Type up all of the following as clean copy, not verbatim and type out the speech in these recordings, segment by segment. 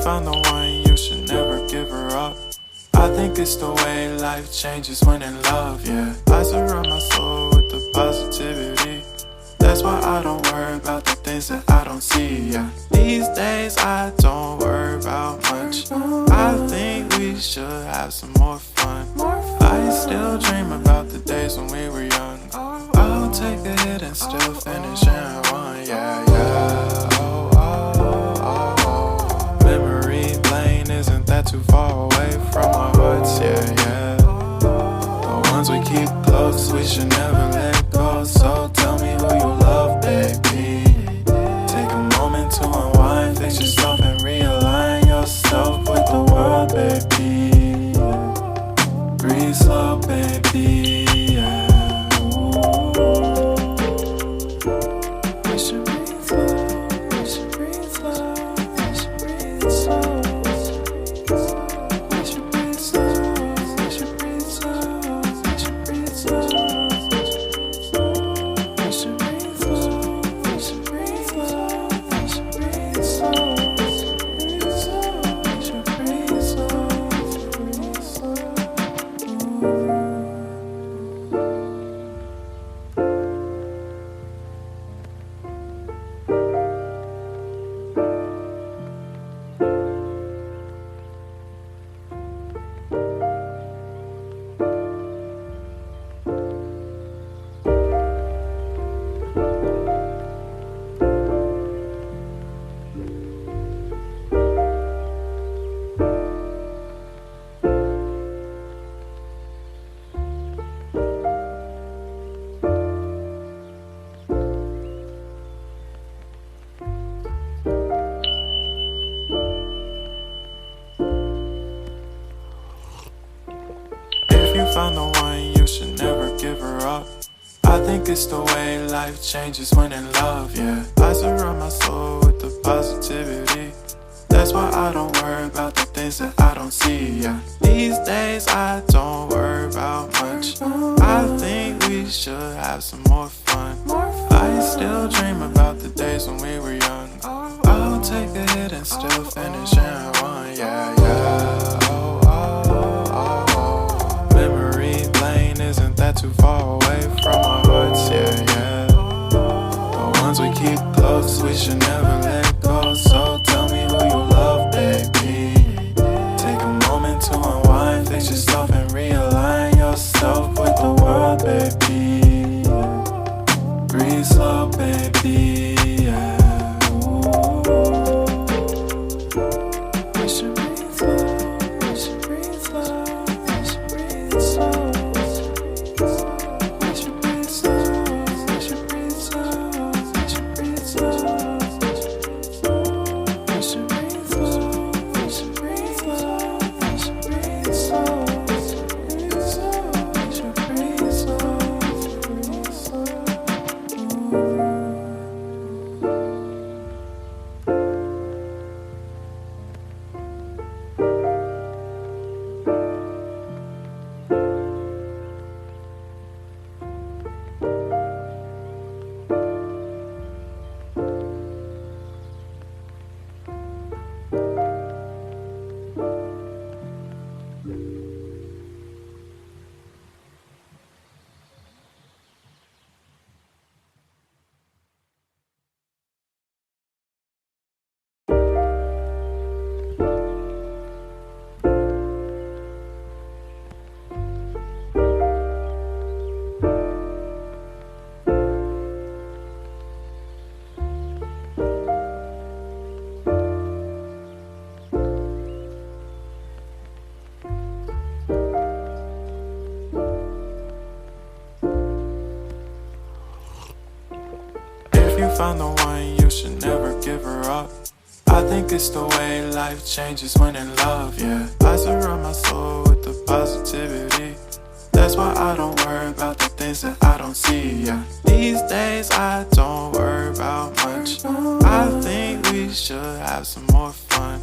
found the one, you should never give her up. I think it's the way life changes when in love, yeah. I surround my soul with the positivity. That's why I don't worry about the things that I don't see, yeah. These days I don't worry about much. I think we should have some more fun. I still dream about the days when we were young. I'll take a hit and still finish and one, yeah, yeah. Oh, oh, oh, oh. Memory lane isn't that too far away from our hearts, yeah, yeah. The ones we keep close, we should never let go. So tell me who you love, baby. Take a moment to unwind, fix yourself and realign yourself with the world, baby. Breathe slow, baby, yeah. We should breathe slow, we should breathe slow, we should breathe slow. We should breathe slow, we should breathe slow, we should breathe slow. We should breathe slow, we should breathe slow, we should breathe slow. We should breathe slow, breathe slow. If you found the one, you should never give her up. I think it's the way life changes when in love, yeah. I surround my soul with the positivity. That's why I don't worry about the things that I don't see, yeah. These days I don't worry about much. I think we should have some more fun. I still dream about the days when we were young. I'll take a hit and still finish and one, yeah, yeah. Oh, oh, oh, oh. Memory lane isn't that too far away from our hearts, yeah, yeah. The ones we keep close, we should never let go. So tell me who you love, baby. Take a moment to unwind, fix yourself and realign yourself with the world, baby. Breathe slow, baby, yeah. We should breathe slow, we should breathe slow, we should breathe slow. We should breathe slow, we should breathe slow, we should breathe slow. We should breathe slow, we should breathe slow, we should breathe slow. We should breathe slow, breathe slow. If you found the one, you should never give her up. I think it's the way life changes when in love, yeah. I surround my soul with the positivity. That's why I don't worry about the things that I don't see, yeah. These days I don't worry about much. I think we should have some more fun.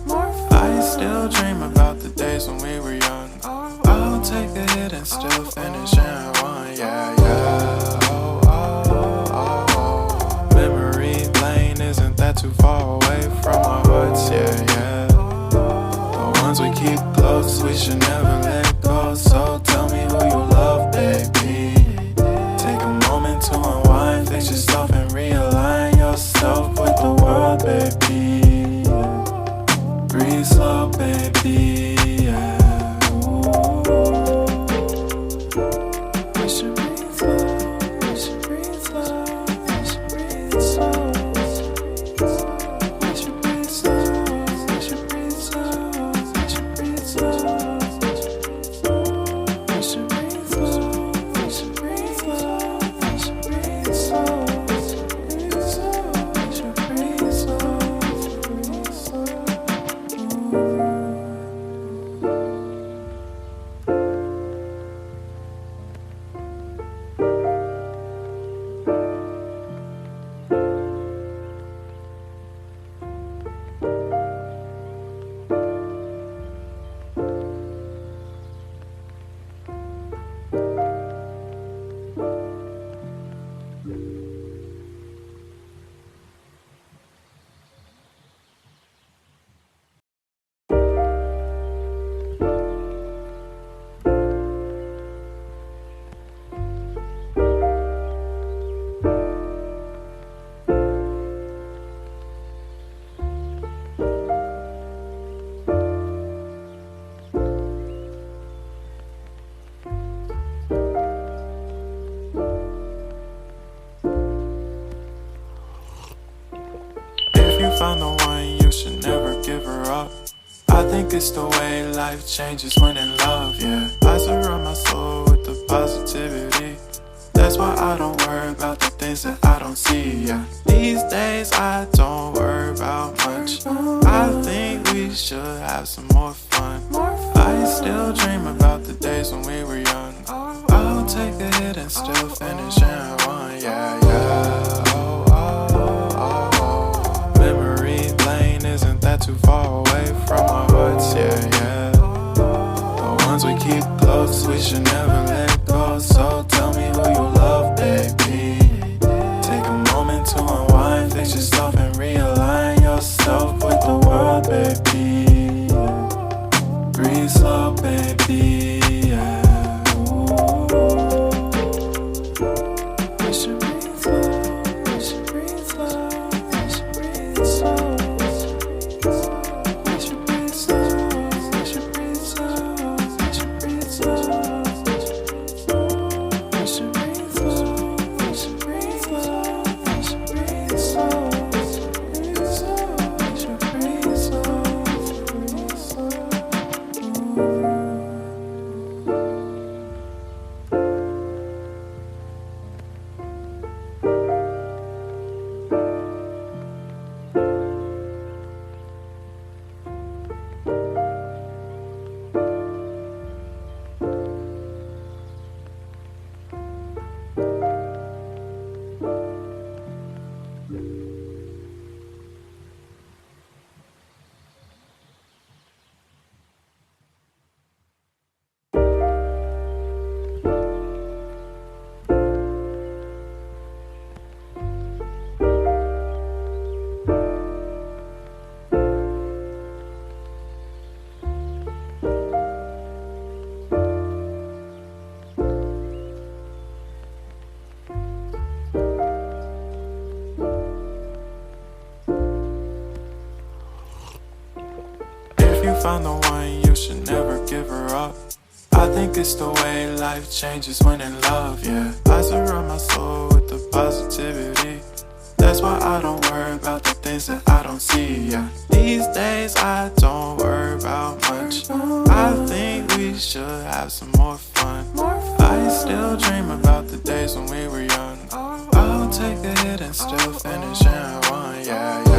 I still dream about the days when we were young. I'll take a hit and still finish and one, yeah, yeah. Oh, oh, oh, oh. Memory lane isn't that too far away from our hearts, yeah, yeah. never let go. So tell me who you love, baby. Take a moment to unwind, fix yourself and realign yourself with the world, baby. Breathe slow, baby. Yeah. We should breathe slow. We should breathe slow. We should breathe slow. We should breathe slow. We should breathe slow. We should breathe slow. We should breathe slow. We should breathe slow. We should breathe slow. We should breathe slow. Found the one, you should never give her up. I think it's the way life changes when in love, yeah. I surround my soul with the positivity. That's why I don't worry about the things that I don't see, yeah. These days I don't worry about much. I think we should have some more fun. I still dream about the days when we were young. I'll take a hit and still finish in one, yeah, yeah. Isn't that too far away from our hearts? Yeah, yeah. The ones we keep close, we should never let go. So tell me who you love, baby. Take a moment to unwind, fix yourself and realign yourself with the world, baby. Breathe slow, baby. Yeah. We should breathe slow. We should breathe slow. We should breathe slow. Found the one, you should never give her up. I think it's the way life changes when in love, yeah. I surround my soul with the positivity. That's why I don't worry about the things that I don't see, yeah. These days I don't worry about much. I think we should have some more fun. I still dream about the days when we were young. I'll take a hit and still finish in one, yeah, yeah.